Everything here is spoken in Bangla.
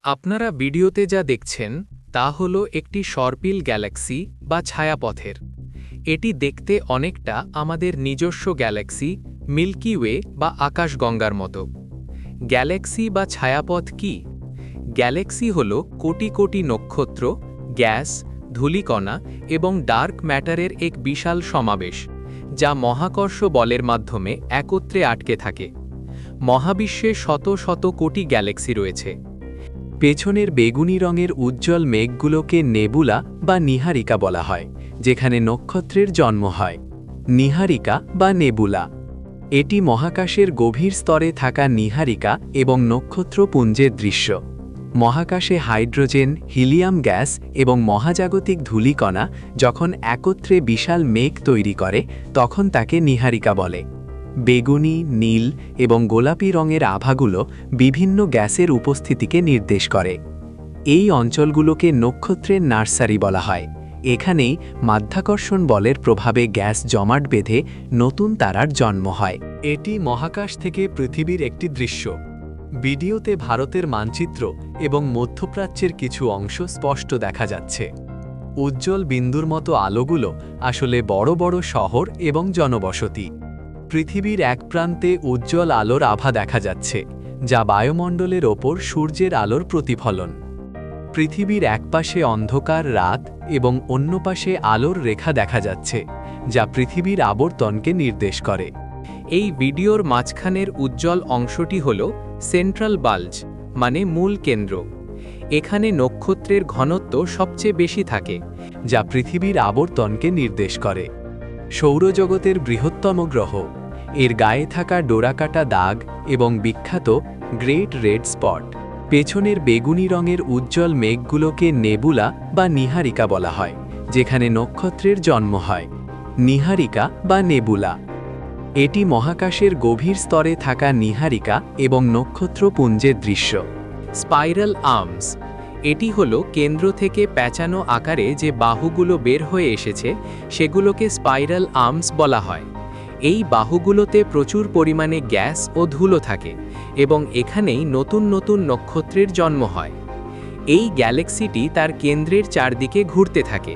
আপনারা ভিডিওতে যা দেখছেন তা হলো একটি সর্পিল গ্যালাক্সি বা ছায়াপথের। এটি দেখতে অনেকটা আমাদের নিজস্ব গ্যালাক্সি মিল্কি ওয়ে বা আকাশগঙ্গার মতো। গ্যালাক্সি বা ছায়াপথ কি? গ্যালাক্সি হল কোটি কোটি নক্ষত্র, গ্যাস, ধূলিকণা এবং ডার্ক ম্যাটারের এক বিশাল সমাবেশ, যা মহাকর্ষ বলের মাধ্যমে একত্রে আটকে থাকে। মহাবিশ্বে শত শত কোটি গ্যালাক্সি রয়েছে। পেছনের বেগুনি রঙের উজ্জ্বল মেঘগুলোকে নেবুলা বা নীহারিকা বলা হয়, যেখানে নক্ষত্রের জন্ম হয়। নীহারিকা বা নেবুলা এটি মহাকাশের গভীর স্তরে থাকা নীহারিকা এবং নক্ষত্রপুঞ্জের দৃশ্য। মহাকাশে হাইড্রোজেন, হিলিয়াম গ্যাস এবং মহাজাগতিক ধূলিকণা যখন একত্রে বিশাল মেঘ তৈরি করে, তখন তাকে নীহারিকা বলে। বেগুনি, নীল এবং গোলাপি রঙের আভাগুলো বিভিন্ন গ্যাসের উপস্থিতিকে নির্দেশ করে। এই অঞ্চলগুলোকে নক্ষত্রের নার্সারি বলা হয়। এখানেই মাধ্যাকর্ষণ বলের প্রভাবে গ্যাস জমাট বেঁধে নতুন তারার জন্ম হয়। এটি মহাকাশ থেকে পৃথিবীর একটি দৃশ্য। ভিডিওতে ভারতের মানচিত্র এবং মধ্যপ্রাচ্যের কিছু অংশ স্পষ্ট দেখা যাচ্ছে। উজ্জ্বল বিন্দুর মতো আলোগুলো আসলে বড় বড় শহর এবং জনবসতি। পৃথিবীর এক প্রান্তে উজ্জ্বল আলোর আভা দেখা যাচ্ছে, যা বায়ুমণ্ডলের ওপর সূর্যের আলোর প্রতিফলন। পৃথিবীর একপাশে অন্ধকার রাত এবং অন্য পাশে আলোর রেখা দেখা যাচ্ছে, যা পৃথিবীর আবর্তনকে নির্দেশ করে। এই ভিডিওর মাঝখানের উজ্জ্বল অংশটি হল সেন্ট্রাল বাল্জ, মানে মূল কেন্দ্র। এখানে নক্ষত্রের ঘনত্ব সবচেয়ে বেশি থাকে, যা পৃথিবীর আবর্তনকে নির্দেশ করে। সৌরজগতের বৃহত্তম গ্রহ, এর গায়ে থাকা ডোরাকাটা দাগ এবং বিখ্যাত গ্রেট রেড স্পট। পেছনের বেগুনি রঙের উজ্জ্বল মেঘগুলোকে নেবুলা বা নীহারিকা বলা হয়, যেখানে নক্ষত্রের জন্ম হয়। নীহারিকা বা নেবুলা এটি মহাকাশের গভীর স্তরে থাকা নীহারিকা এবং নক্ষত্রপুঞ্জের দৃশ্য। স্পাইরাল আর্মস এটি হলো কেন্দ্র থেকে প্যাঁচানো আকারে যে বাহুগুলো বের হয়ে এসেছে, সেগুলোকে স্পাইরাল আর্মস বলা হয়। এই বাহুগুলোতে প্রচুর পরিমাণে গ্যাস ও ধুলো থাকে এবং এখানেই নতুন নতুন নক্ষত্রের জন্ম হয়। এই গ্যালাক্সিটি তার কেন্দ্রের চারদিকে ঘুরতে থাকে।